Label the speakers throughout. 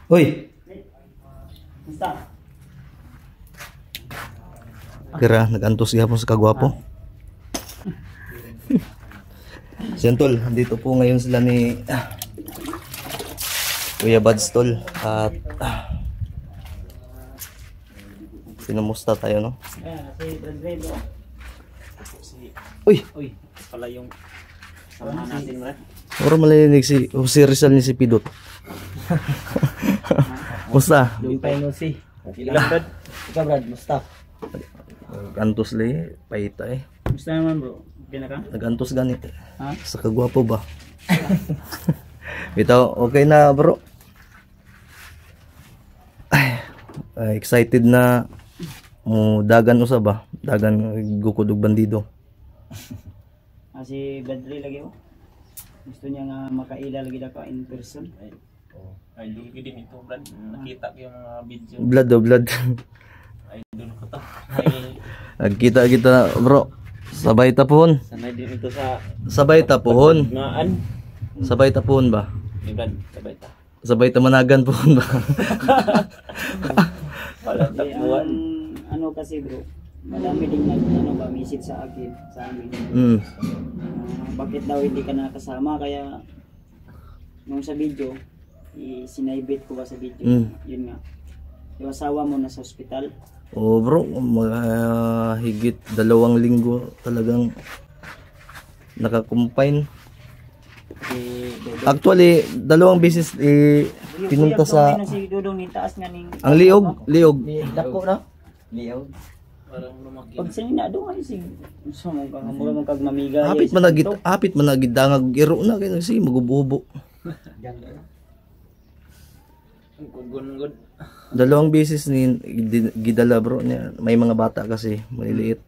Speaker 1: Uy. Kira, nag-antos gihapon sa kagwapo. Siyentol, dito po ngayon sila ni Kuya Buds Tol at sinumusta tayo, no? Uy!
Speaker 2: Uy, pala yung samahan natin, Brad.
Speaker 1: Oro malinig si Rizal ni si Pidot. Musta?
Speaker 2: Yung Pinosi. Ilang, Brad? Ikaw, Brad, musta?
Speaker 1: Nag-antos li, paita eh.
Speaker 2: Musta naman, bro? Okay na ka?
Speaker 1: Nag-antos ganit.
Speaker 2: Ha?
Speaker 1: Sa kagwapo ba? Ito, okay na bro. Ay, excited na dagan usa ba? Dagan gukudog bandido.
Speaker 2: Si Badri lagi oh. Gusto niya nga makaila lagi na ka in person. Idol ko din ito, Brad. Nakita ko yung mga video.
Speaker 1: Blood o blood.
Speaker 2: Idol ko to.
Speaker 1: Nagkita kita bro. Sabay tapuhon.
Speaker 2: Sanay din ito sa
Speaker 1: Sabay tapuhon.
Speaker 2: ngaan.
Speaker 1: Sabay tapuhon ba?
Speaker 2: Brad, sabay ta.
Speaker 1: Sabay tamanagan pohon ba?
Speaker 2: Wala tapuan. Ano kasi bro, madami din ba message sa akin, sa amin. Bakit daw hindi ka nakasama, kaya nung sa video, sinaibit ko ba sa video, yun nga. Yung asawa mo nasa ospital.
Speaker 1: Oh bro, higit 2 linggo talagang nakakumpine. Actually, 2 beses pinunta sa
Speaker 2: si Dudong ni taas nga ning
Speaker 1: ang liog.
Speaker 2: dako na. Liog. Parang lumaki. Pag sinina do ay sig so mo kag mamiga.
Speaker 1: Hapit man nagid dangag iro na kay si magububo.
Speaker 2: Good.
Speaker 1: 2 beses ni gidala bro niya. May mga bata kasi maliliit,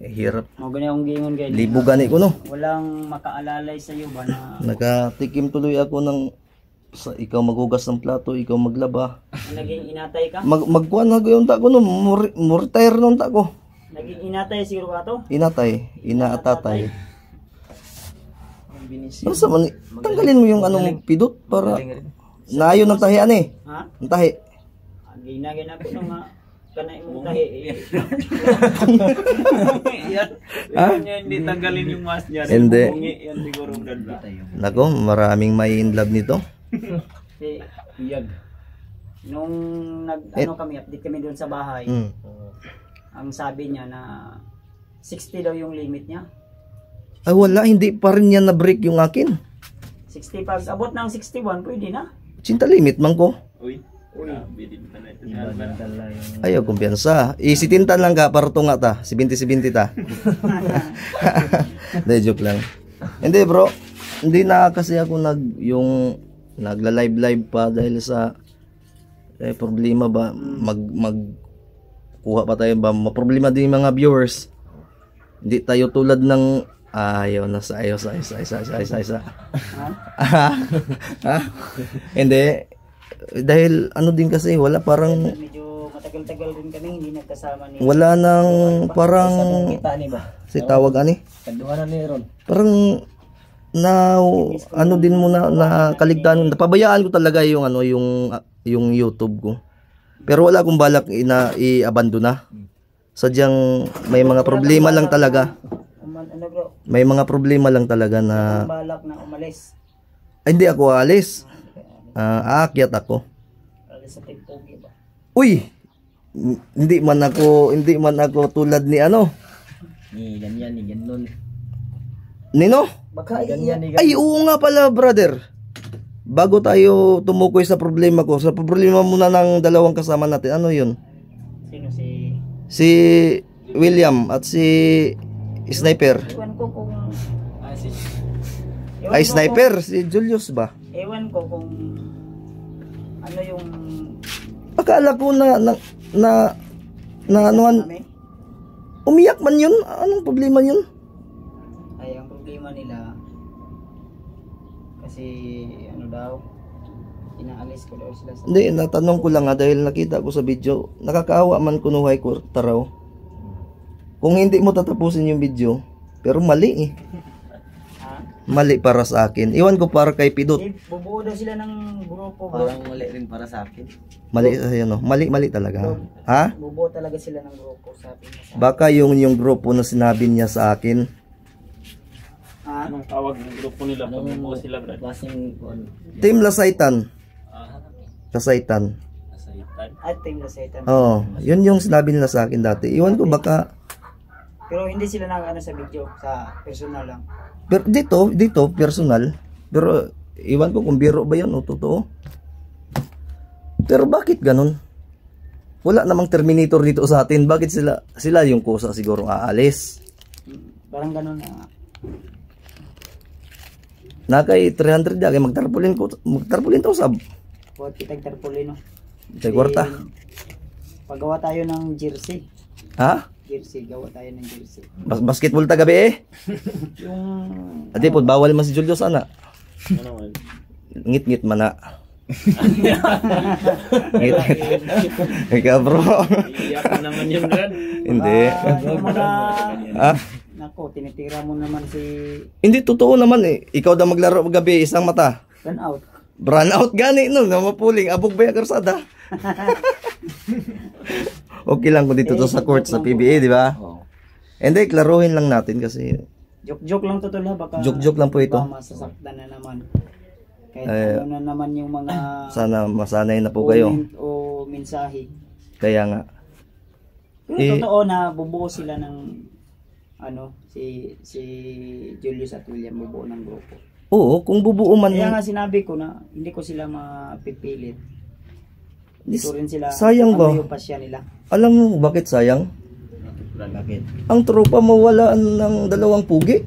Speaker 1: hirap.
Speaker 2: Mo gani akong giingon kay
Speaker 1: Libo gani ko no.
Speaker 2: Walang makaalalay sa iyo ba na
Speaker 1: Nakatikim tuloy ako ng ikaw magugas ng plato, ikaw maglaba.
Speaker 2: naging inatay ka?
Speaker 1: Magkuan na yung ta ko no, retire nung ta ko.
Speaker 2: Naging inatay siguro ka to?
Speaker 1: Inaatatay. Nasa man, tanggalin mo yung anong pidot para naayon ng tahian eh.
Speaker 2: Ha?
Speaker 1: Ang tahi.
Speaker 2: Ginagin ako nung kanay mong tahi. Yan hindi tanggalin yung mask niya.
Speaker 1: Hindi.
Speaker 2: Yan siguro ganda.
Speaker 1: Nako, maraming may in love nito.
Speaker 2: Si Yag. Nung ano kami, update kami doon sa bahay. Ang sabi niya na 60 daw yung limit niya.
Speaker 1: Ay wala, hindi pa rin yan na-break yung akin.
Speaker 2: 60 pag abot ng 61, pwede na.
Speaker 1: Cinta limit man ko.
Speaker 2: Uy. Bidin pa na ito.
Speaker 1: Ayaw, kumpiyansa. Isitintan lang ka, para tunga ta. 70-70 ta. Hindi, joke lang. Hindi bro, hindi na kasi ako nagla-live pa dahil sa problema ba, kuha pa tayo ba, problema din yung mga viewers. Hindi tayo tulad ng ayaw na sa isa. Hindi. Dahil ano din kasi wala parang
Speaker 2: medyo matagal-tagal din kami hindi nagkasama ni
Speaker 1: wala nang parang si tawag ani
Speaker 2: kaduhanan ni Ron.
Speaker 1: Parang na ano din muna na kaligtaan, napabayaan ko talaga yung yung YouTube ko. Pero wala akong balak i-abandon na. Sadyang may mga problema lang talaga. May mga problema lang talaga na
Speaker 2: balak na umalis.
Speaker 1: Ay, hindi ako aalis. Aakyat ako.
Speaker 2: Alis sa Tigpogi ba?
Speaker 1: Uy! Hindi man ako tulad ni ano.
Speaker 2: Ni ganyan, ni ganun.
Speaker 1: Nino?
Speaker 2: Baka ganyan,
Speaker 1: Ay, oo nga pala, brother. Bago tayo tumukoy sa problema ko, sa problema muna ng 2 kasama natin. Ano yun?
Speaker 2: Sino
Speaker 1: si William at si Sniper.
Speaker 2: Ewan ko kung
Speaker 1: Ay, Sniper, si Julius ba?
Speaker 2: Ewan ko kung ano yung
Speaker 1: Akala ko na anuhan, umiyak man yun. Anong problema yun?
Speaker 2: Ay, ang problema nila kasi ano daw, inaalis ko daw sila sa...
Speaker 1: Hindi, natanong ko lang dahil nakita ko sa video, nakakaawa man kunuhay ko taraw. Kung hindi mo tatapusin yung video, pero mali eh.
Speaker 2: Ha?
Speaker 1: mali para sa akin. Iwan ko para kay Pidot.
Speaker 2: Bubuo daw sila ng grupo, bro.
Speaker 3: Parang mali rin para sa akin.
Speaker 1: Mali ano, mali talaga. Ha?
Speaker 2: Bubuo talaga sila ng grupo, sabi niya.
Speaker 1: Baka yung grupo na sinabi niya sa akin.
Speaker 2: Ah,
Speaker 4: Anong tawag ng grupo nila pag buo sila, Brad?
Speaker 3: Klaseng
Speaker 1: Team Lasaitan.
Speaker 4: Ah,
Speaker 1: Lasaitan.
Speaker 4: nasaitan.
Speaker 2: at team na Satan.
Speaker 1: Oo, yun yung sinabi nila sa akin dati. Iwan ko baka
Speaker 2: Pero hindi sila nag-ano sa video, sa personal lang.
Speaker 1: pero dito personal. Pero iwan ko kung biro ba yun o totoo. Pero bakit ganun? Wala namang Terminator dito sa atin. Bakit sila yung kusa siguro aalis?
Speaker 2: Parang ganun na.
Speaker 1: Na kay 300 kay magtarpulin to sab.
Speaker 2: Huwag kitag tarpolino.
Speaker 1: Kay kwarta.
Speaker 2: Paggawa tayo ng jersey.
Speaker 1: Ha?
Speaker 2: Jersey, gawa tayo ng jersey.
Speaker 1: Basketball ta gabi eh.
Speaker 2: Yung
Speaker 1: Ate po bawal man si Julio sana.
Speaker 4: Ano man?
Speaker 1: Ngit-ngit man na. Ngit-ngit. Ikaw bro.
Speaker 4: Iiyak na naman yun, Brad.
Speaker 1: Hindi.
Speaker 2: yung mga
Speaker 1: Ah,
Speaker 2: nako, tinitira mo naman si
Speaker 1: hindi totoo naman eh. Ikaw daw maglaro gabi isang mata.
Speaker 2: run out.
Speaker 1: Run out gani no, na mapuling abog ba yung karsada? Okay lang kung dito to sa court sa PBA, di ba?
Speaker 3: Oo.
Speaker 1: Hindi, klaruhin lang natin kasi
Speaker 2: Joke-joke lang totoo ha, baka
Speaker 1: Joke-joke lang po ito.
Speaker 2: baka masasaktan na naman. Kahit
Speaker 1: Eh,
Speaker 2: ano na naman yung mga
Speaker 1: sana masanay na po kayo.
Speaker 2: comment o mensahe.
Speaker 1: Kaya nga.
Speaker 2: Pero totoo na bubuo sila ng ano, si Julius at William bubuo ng grupo.
Speaker 1: Oo, kung bubuo man.
Speaker 2: Kaya nga sinabi ko na hindi ko sila mapipilit. Hindi ko rin sila
Speaker 1: sayang ba?
Speaker 2: ano yung pasya nila.
Speaker 1: Alam mo bakit sayang?
Speaker 3: Bakit?
Speaker 1: Ang tropa mawalaan ng dalawang pugi.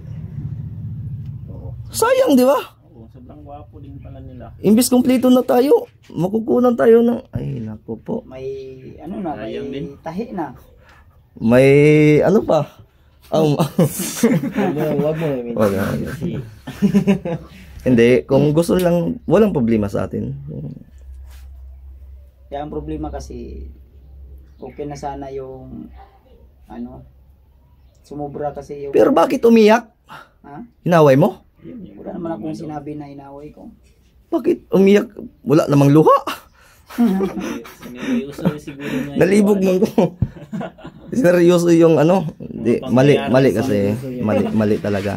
Speaker 1: Sayang, di ba?
Speaker 4: Oo, sobrang gwapo din pala nila.
Speaker 1: Imbis kumpleto na tayo, makukunan tayo ng ay nako po.
Speaker 2: May ano na, may
Speaker 4: Sayang din.
Speaker 2: tahi na.
Speaker 1: May ano pa?
Speaker 3: Wag mo namin.
Speaker 1: Wala. Hindi, kung gusto lang, walang problema sa atin.
Speaker 2: Kaya ang problema kasi okay na sana yung ano sumubra kasi yung
Speaker 1: Pero bakit umiyak?
Speaker 2: ha?
Speaker 1: Inaway mo?
Speaker 2: Wala naman akong sinabi na inaway ko.
Speaker 1: Bakit umiyak? Wala namang luha.
Speaker 4: Sineryoso siguro niya.
Speaker 1: Nalibog man ko. Seryoso yung ano? Di, mali kasi. Mali talaga.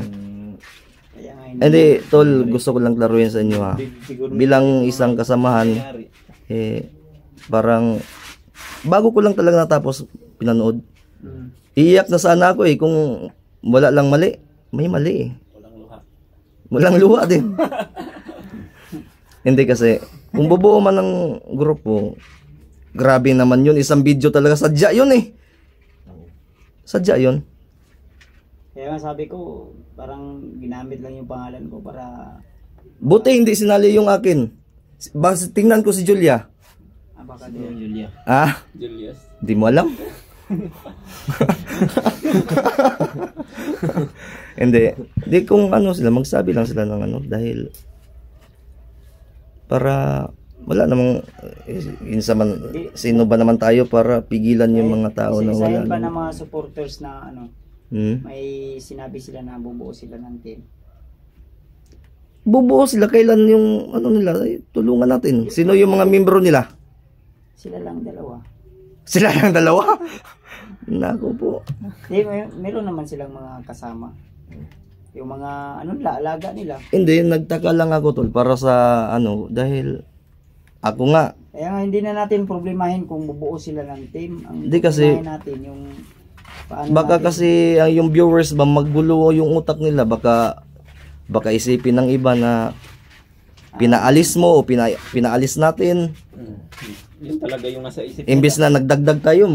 Speaker 2: Kaya nga
Speaker 1: Hindi, tol, gusto ko lang klaruhin sa inyo ha.
Speaker 4: Siguro
Speaker 1: Bilang isang kasamahan, parang bago ko lang talaga natapos pinanood. Iiyak na sana ako eh kung wala lang mali. May mali eh.
Speaker 4: walang luha.
Speaker 1: Walang luha din. Hindi kasi, kung bubuo man ng grupo, grabe naman yun. Isang video talaga, sadya yun eh. Sadya yun.
Speaker 2: Kaya nga sabi ko, parang ginamit lang yung pangalan ko para
Speaker 1: Buti hindi sinali yung akin. Basta tingnan ko si Julia.
Speaker 2: baka
Speaker 3: Yung
Speaker 2: doon.
Speaker 3: Julia.
Speaker 1: Ah,
Speaker 4: Julius.
Speaker 1: di mo alam. Hindi. Di kung ano sila, magsabi lang sila ng ano. Dahil, para, wala namang, sino ba naman tayo para pigilan yung mga tao na wala.
Speaker 2: Isa-isahin pa ng mga supporters na ano,
Speaker 1: Hmm?
Speaker 2: may sinabi sila na bubuo sila ng team.
Speaker 1: Bubuo sila kailan yung ano nila, ay, tulungan natin. Sino yung mga membro nila?
Speaker 2: Sila lang dalawa.
Speaker 1: Sila lang dalawa. Nako po.
Speaker 2: Meron naman silang mga kasama. Yung mga ano nila, alaga nila.
Speaker 1: Hindi, nagtaka lang ako tol para sa ano, dahil ako nga,
Speaker 2: Kaya nga hindi na natin problemahin kung bubuo sila ng team. Ang
Speaker 1: Hindi kasi-
Speaker 2: problemahin natin yung paano
Speaker 1: baka
Speaker 2: natin,
Speaker 1: kasi yung viewers ba maggulo yung utak nila, baka isipin ng iba na pinaalis mo o pinaalis natin.
Speaker 4: Yun talaga yung nasa isip
Speaker 1: Imbes na nagdagdag tayo,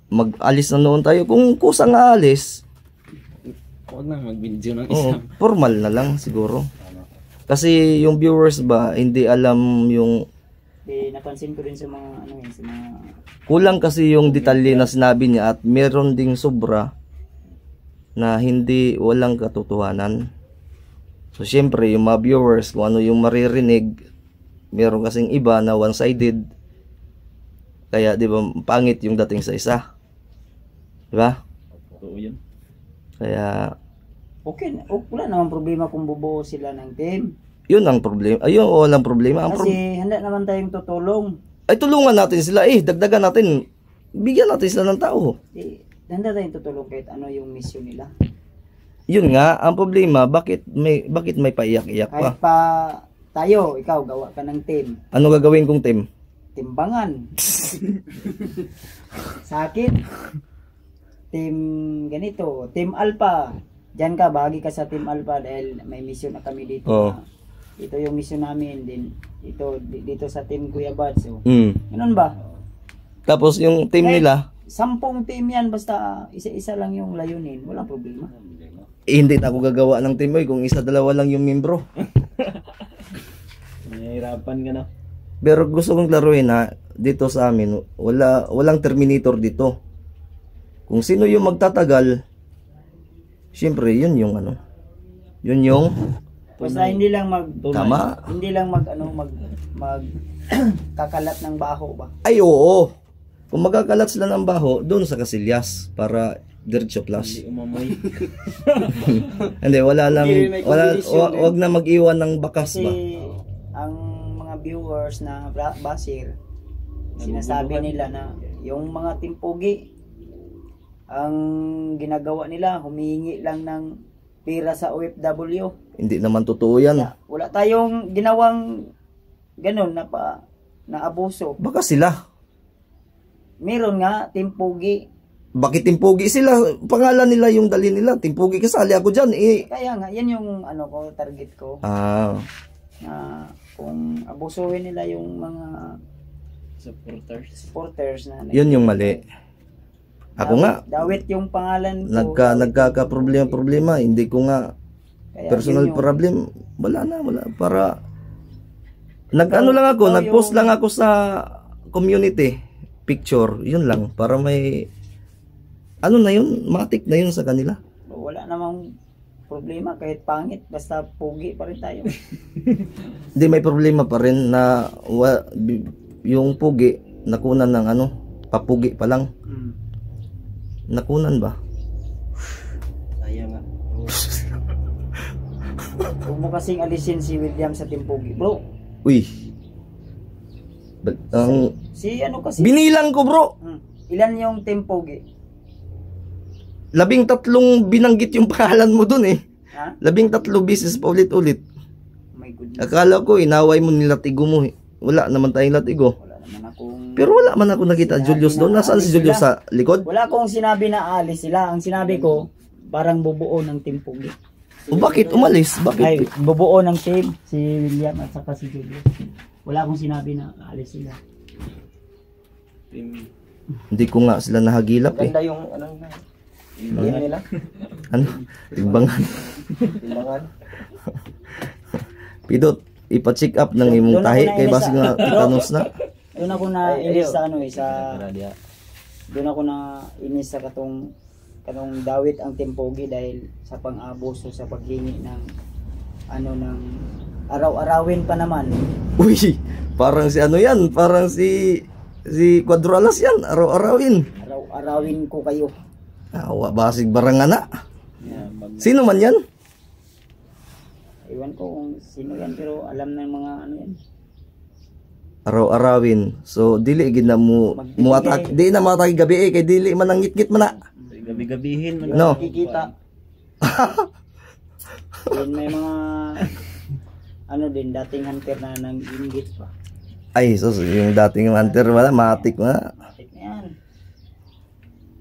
Speaker 1: mag-alis na noon tayo. Kung kusang aalis,
Speaker 4: Huwag na mag-video ng
Speaker 1: oo,
Speaker 4: isa.
Speaker 1: formal na lang siguro. Kasi yung viewers ba, hindi alam yung
Speaker 2: napansin ko rin sa mga ano sa mga
Speaker 1: kulang kasi yung detalye na sinabi niya at meron ding sobra na hindi walang katotohanan. So syempre yung mga viewers kung ano yung maririnig, meron kasing iba na one-sided. Kaya 'di ba pangit yung dating sa isa. 'Di ba?
Speaker 4: Totoo yun.
Speaker 1: Kaya
Speaker 2: Okay, wala namang problema kung bubuo sila ng team.
Speaker 1: Yun ang problema. Ayun, walang problema. Ang
Speaker 2: Kasi handa naman tayong tutulong.
Speaker 1: ay tulungan natin sila dagdagan natin. Bigyan natin sila ng tao.
Speaker 2: Handa tayong tutulong kahit ano yung mission nila.
Speaker 1: Yun nga, ang problema, bakit may paiyak-iyak pa?
Speaker 2: Kahit pa tayo, ikaw, gawa ka ng team.
Speaker 1: Ano gagawin kong team?
Speaker 2: Timbangan. Sa akin, team ganito, team Alpha. Diyan ka, bahagi ka sa team Alpha dahil may mission na kami dito.
Speaker 1: Oh.
Speaker 2: Na, ito yung mission namin din. Dito sa team Kuya Bad. So,
Speaker 1: Mm.
Speaker 2: ganun ba?
Speaker 1: Tapos yung team
Speaker 2: Kahit
Speaker 1: nila,
Speaker 2: 10 team yan, basta isa-isa lang yung layunin. Walang problema.
Speaker 1: hindi na ako gagawa ng team kung isa dalawa lang yung membro.
Speaker 3: Nahihirapan ka na.
Speaker 1: Pero gusto kong klaruhin na dito sa amin, walang Terminator dito. Kung sino yung magtatagal, syempre yun yung ano. Yun yung
Speaker 2: Basta hindi lang
Speaker 1: tama.
Speaker 2: hindi lang mag kakalat ng baho ba?
Speaker 1: Ay oo. Kung magkakalat sila ng baho, doon sa Casillas para diretso plus.
Speaker 4: Hindi umamoy.
Speaker 1: Hindi, wala lang,
Speaker 2: Hindi, may competition
Speaker 1: wag na mag-iwan ng bakas
Speaker 2: Kasi
Speaker 1: ba.
Speaker 2: ang mga viewers na basir, sinasabi nila na yung mga timpugi, ang ginagawa nila, humihingi lang ng pira sa OFW.
Speaker 1: Hindi naman totoo yan.
Speaker 2: Wala tayong ginawang ganun na abuso.
Speaker 1: Baka sila.
Speaker 2: Meron nga, timpugi.
Speaker 1: Bakit timpugi sila? Pangalan nila yung dali nila. Timpugi, kasali ako dyan
Speaker 2: Kaya nga, yan yung target ko.
Speaker 1: Ah.
Speaker 2: Na kung abusuhin nila yung mga supporters na
Speaker 1: Yun yung mali. Ako nga,
Speaker 2: dawit yung pangalan ko.
Speaker 1: nagkaka-problema. Hindi ko nga
Speaker 2: Kaya
Speaker 1: personal
Speaker 2: yun yung-
Speaker 1: problem. Wala. Para, nag-ano lang ako, nag-post lang ako sa community picture. Yun lang. Para may, ano na yun, matik na yun sa kanila.
Speaker 2: Wala namang problema kahit pangit. Basta pugi pa rin tayo.
Speaker 1: Hindi, may problema pa rin na yung pugi, nakunan ng ano, papugi pa lang. Nakunan ba?
Speaker 3: Sayang nga.
Speaker 2: Huwag mo kasing alisin si William sa timpugi. Bro,
Speaker 1: Uy.
Speaker 2: si ano kasi?
Speaker 1: Binilang ko bro.
Speaker 2: Ilan yung timpugi?
Speaker 1: 13 binanggit yung pangalan mo dun
Speaker 2: Ha?
Speaker 1: 13 beses pa ulit-ulit.
Speaker 2: My goodness.
Speaker 1: Akala ko inaway mo nilatigo mo. Wala naman tayong latigo.
Speaker 2: Wala naman akong...
Speaker 1: Pero wala man ako nakita Julius doon. Nasaan si Julius sa likod?
Speaker 2: Wala akong sinabi na alis sila. Ang sinabi ko, parang bubuo ng timpugi.
Speaker 1: O bakit umalis?
Speaker 2: Ay,
Speaker 1: Bakit?
Speaker 2: bubuo ng team si William at saka si Julius. Wala akong sinabi na alis sila.
Speaker 1: Hindi ko nga sila nahagilap
Speaker 3: Ganda yung yung nila.
Speaker 1: Ano? Timbangan.
Speaker 3: Timbangan.
Speaker 1: Pidot, ipa-check up ng imong
Speaker 2: Doon ako
Speaker 1: tahi
Speaker 2: na
Speaker 1: kay
Speaker 2: inis
Speaker 1: basig nga titanos na.
Speaker 2: Doon ako na inis sa doon ako na inis sa katong dawit ang timpogi dahil sa pang-abuso sa paghingi ng ng araw-arawin pa naman.
Speaker 1: Uy, parang si ano yan, parang si Quadralas yan, araw-arawin.
Speaker 2: Araw-arawin ko kayo.
Speaker 1: Awa, basig barangana. Sino man yan?
Speaker 2: Iwan ko kung sino yan pero alam ng mga yan.
Speaker 1: Araw-arawin. So dili gid na mo muatak, di na mataki gabi kay dili man ang ngit-ngit man na.
Speaker 3: Gabi-gabihin man.
Speaker 1: No.
Speaker 2: Kikita. Yun may mga din dating hunter na nang inggit pa.
Speaker 1: Ay, sus, yung dating hunter wala matik na.
Speaker 2: Matik na yan.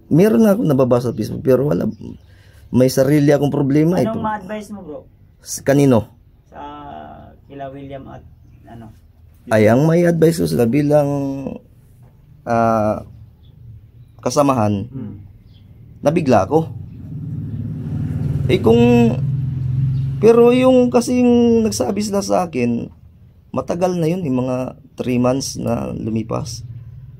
Speaker 1: Meron nga ako nababasa sa Facebook pero wala, may sarili akong problema ito.
Speaker 2: Anong ma-advise mo bro?
Speaker 1: Kanino?
Speaker 2: Sa kila William at
Speaker 1: Ay, ang may advice ko sila bilang kasamahan, nabigla ako. Pero yung kasing nagsabi sila sa akin, matagal na yun, yung mga 3 months na lumipas.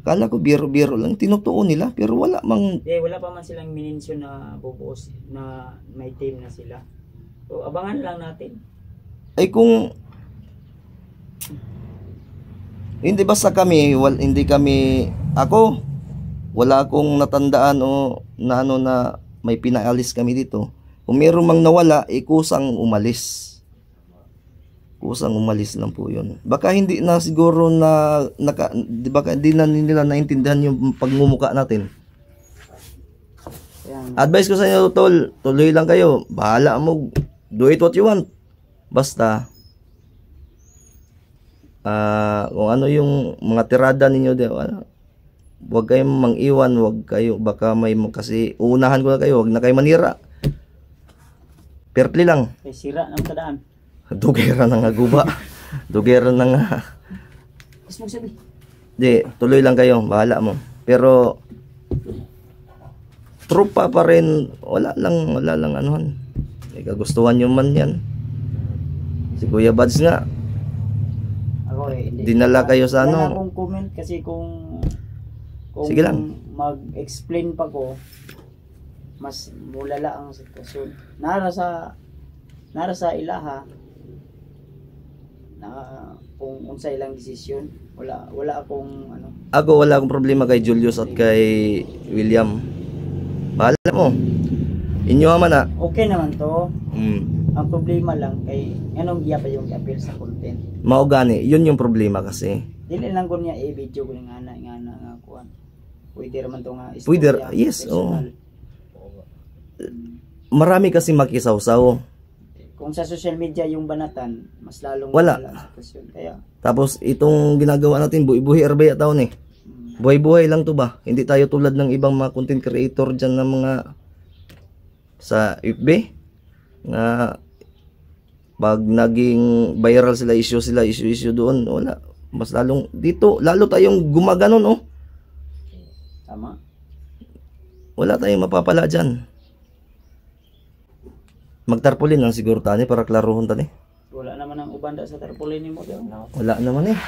Speaker 1: Kala ko biro-biro lang, tinutuon nila, pero wala mang...
Speaker 2: wala pa man silang minensyon na bubuos na may team na sila. So, abangan lang natin.
Speaker 1: Ay kung... Hindi basta kami, hindi kami... Ako, wala akong natandaan o na na may pinaalis kami dito. Kung meron mang nawala, kusang umalis. Kusang umalis lang po yun. Baka hindi na siguro baka hindi na nila naintindihan yung pagmumuka natin.
Speaker 2: Kaya,
Speaker 1: Advice ko sa inyo, tol, tuloy lang kayo. Bahala mo. Do it what you want. Basta, kung ano yung mga tirada ninyo, huwag kayong mang-iwan, baka kasi uunahan ko na kayo, huwag na kayo manira. Fairly lang.
Speaker 2: kay sira ng kadaan.
Speaker 1: Dugera na nga guba. Dugera na nga.
Speaker 2: Mas magsabi.
Speaker 1: Di, tuloy lang kayo, bahala mo. Pero, trupa pa rin, wala lang anuhan. May kagustuhan nyo man yan. Si Kuya Bads nga,
Speaker 2: Ako hindi.
Speaker 1: dinala kayo sa
Speaker 2: Wala
Speaker 1: ano.
Speaker 2: akong comment kasi kung
Speaker 1: Sige lang.
Speaker 2: mag-explain pa ko, mas mulala ang sitwasyon. Nara sa ilaha na kung unsa ilang desisyon, wala akong ano.
Speaker 1: Ako wala akong problema kay Julius at kay William. Bahala mo. Inyo man na.
Speaker 2: Okay naman to.
Speaker 1: Mm.
Speaker 2: Ang problema lang kay anong giya pa yung i-appeal sa content.
Speaker 1: Maugani, yun yung problema kasi.
Speaker 2: Dili lang ko niya i-video ko nga nga kuan. Pwede raman to nga
Speaker 1: Pwede,
Speaker 2: istorya,
Speaker 1: yes,
Speaker 2: personal.
Speaker 1: Marami kasi makisawsaw.
Speaker 2: Kung sa social media yung banatan, mas lalong
Speaker 1: Wala.
Speaker 2: ang sitwasyon. Kaya
Speaker 1: Tapos itong ginagawa natin, buhay arbaya taon eh. Buhay-buhay lang to ba? Hindi tayo tulad ng ibang mga content creator dyan na mga sa FB na pag naging viral sila, issue doon, wala. Mas lalong dito, lalo tayong gumaganon oh.
Speaker 2: tama.
Speaker 1: Wala tayong mapapala dyan. Magtarpulin lang siguro tani para klarohon tani.
Speaker 2: Wala naman ang ubanda sa tarpaulin ni mo daw.
Speaker 1: Wala naman eh.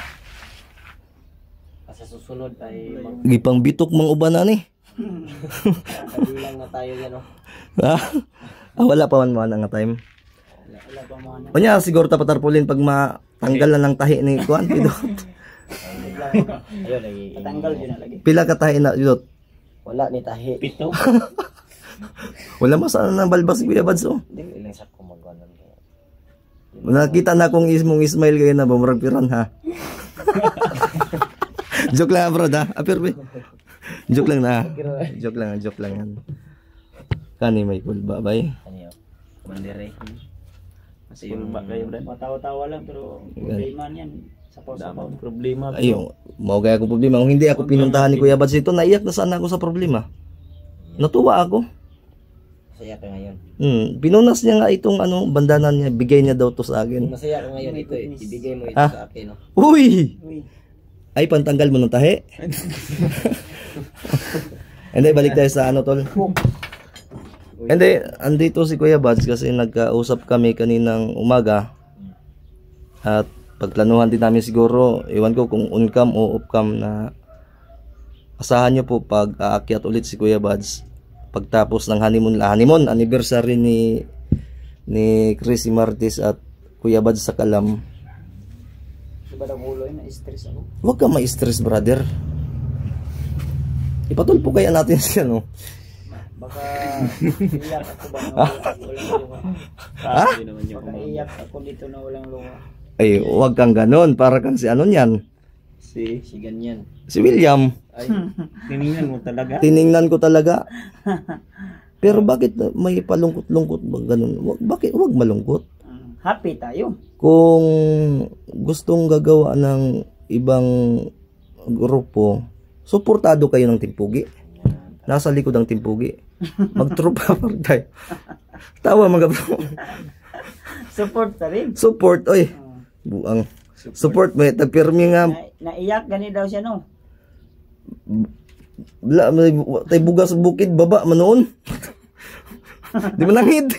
Speaker 3: Sa susunod ay
Speaker 1: Gipang bitok mang uban na ni.
Speaker 3: magkabilang na tayo yan, oh.
Speaker 1: Wala pa man nga time.
Speaker 2: Wala pa mo ano.
Speaker 1: Unya siguro ta patarpulin pag matanggal na lang tahi ni kuan pidot.
Speaker 3: Ayun, ay
Speaker 2: Patanggal yun na lagi.
Speaker 1: Pila ka tahi na pidot.
Speaker 3: wala ni tahi.
Speaker 4: Pito.
Speaker 1: Wala masana na balbas si Kuya Bads oh.
Speaker 3: Hindi lang sa kumaganan.
Speaker 1: Nakita na kong mong smile kayo na bumurag piran ha. Joke lang bro ha. Apir be. Joke lang na. Joke lang yan. Kani may kulba bay.
Speaker 3: Ano yun? Bandere.
Speaker 4: Kasi yung ba kayo rin.
Speaker 2: Matawa-tawa lang pero problema niyan. Sapaw-sapaw.
Speaker 4: Damang problema.
Speaker 1: Ayun, mau gaya akong problema. Kung hindi ako pinuntahan ni Kuya Bads ito, naiyak na sana ako sa problema. Natuwa ako.
Speaker 3: Masaya ka ngayon.
Speaker 1: Pinunas niya nga itong bandana niya, bigay niya daw to sa akin.
Speaker 3: Masaya ka ngayon ito eh. Ibigay mo ito
Speaker 1: Ah.
Speaker 3: sa akin, no?
Speaker 1: Uy!
Speaker 2: Uy,
Speaker 1: Ay, pantanggal mo ng tahi. Hindi, balik tayo sa tol. Hindi, andito si Kuya Bads kasi nagkausap kami kaninang umaga. At pagplanuhan din namin siguro, iwan ko kung on-cam o off-cam na asahan nyo po pag aakyat ulit si Kuya Bads. Pagtapos ng honeymoon anniversary ni Chrissy Martis at Kuya Bads sa Kalam.
Speaker 2: diba daw ulo yun, na-stress ako.
Speaker 1: Huwag ka ma-stress, brother. Ipatulpo kaya natin siya, no?
Speaker 2: Baka iyak ako ba na walang luha.
Speaker 1: Ha?
Speaker 4: Hindi naman yung
Speaker 2: Baka iyak ako dito na walang luha.
Speaker 1: Ay, huwag kang ganon. Para kang si niyan.
Speaker 4: si
Speaker 3: Si ganyan.
Speaker 1: Si William.
Speaker 4: ay tiningnan mo talaga.
Speaker 1: Tiningnan ko talaga. Pero bakit may palungkot-lungkot ba ganun? Bakit huwag malungkot?
Speaker 2: Happy tayo.
Speaker 1: Kung gustong gagawa ng ibang grupo, suportado kayo ng Timpugi. Nasa likod ng Timpugi. Magtrupa pa tayo. Tawa mga bro.
Speaker 2: Support ta rin.
Speaker 1: Support, oy. Buang. Support mo. Tagpirmi nga.
Speaker 2: Naiyak gani daw siya no.
Speaker 1: Tay bugas sa bukid, baba, manoon. Di mo nangid.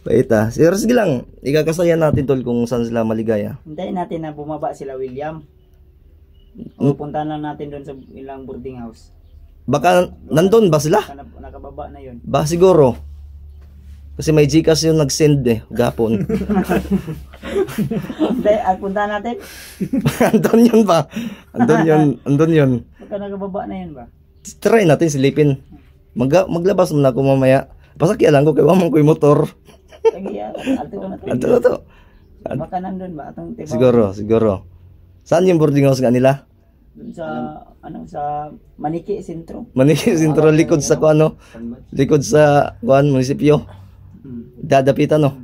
Speaker 1: Paita. Sige lang. Ikakasaya natin tol kung saan sila maligaya.
Speaker 2: Hintayin natin na bumaba sila William. O puntahan lang natin doon sa ilang boarding house.
Speaker 1: Baka nandun ba sila?
Speaker 2: Baka nakababa na yun.
Speaker 1: Ba siguro. Kasi may Gcash yung nag-send gapon.
Speaker 2: Puntahan natin.
Speaker 1: Andun yun ba? Andun yun.
Speaker 2: Baka nakababa na yun ba?
Speaker 1: Try natin silipin. Maglabas mo na ako mamaya. Pasakyan lang ko kay waman ko yung motor.
Speaker 2: Kaya, ato na to.
Speaker 1: Ato.
Speaker 2: Baka nandun ba? Atong tibaw.
Speaker 1: Siguro. Saan yung boarding house nga nila?
Speaker 2: Dun sa, sa Maniki Sentro.
Speaker 1: Maniki sentro likod sa kuano, likod sa kuan munisipyo. Dadapitan no.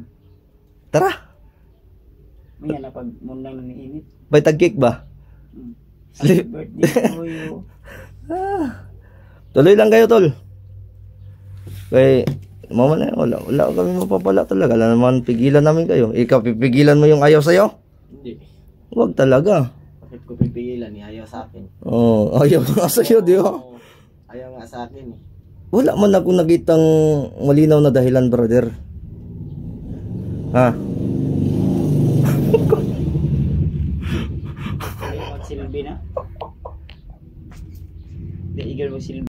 Speaker 1: Tara.
Speaker 2: May na pag mundang naniinit.
Speaker 1: Bay tag-cake ba?
Speaker 2: Happy birthday to you.
Speaker 1: Tuloy lang kayo, tol. Kay mama na wala kami mapapala talaga. Wala naman pigilan namin kayo. Ikaw pipigilan mo yung ayaw sa'yo?
Speaker 3: Hindi.
Speaker 1: Huwag talaga.
Speaker 3: Bakit ko pipigilan? Ayaw sa akin.
Speaker 1: Oh, ayaw nga sa'yo, di ba?
Speaker 3: Oo, ayaw nga sa akin eh.
Speaker 1: Wala man ako nakitang malinaw na dahilan, brother. Ha?
Speaker 2: Ayaw magsilbi na. Hindi, igal magsilbi.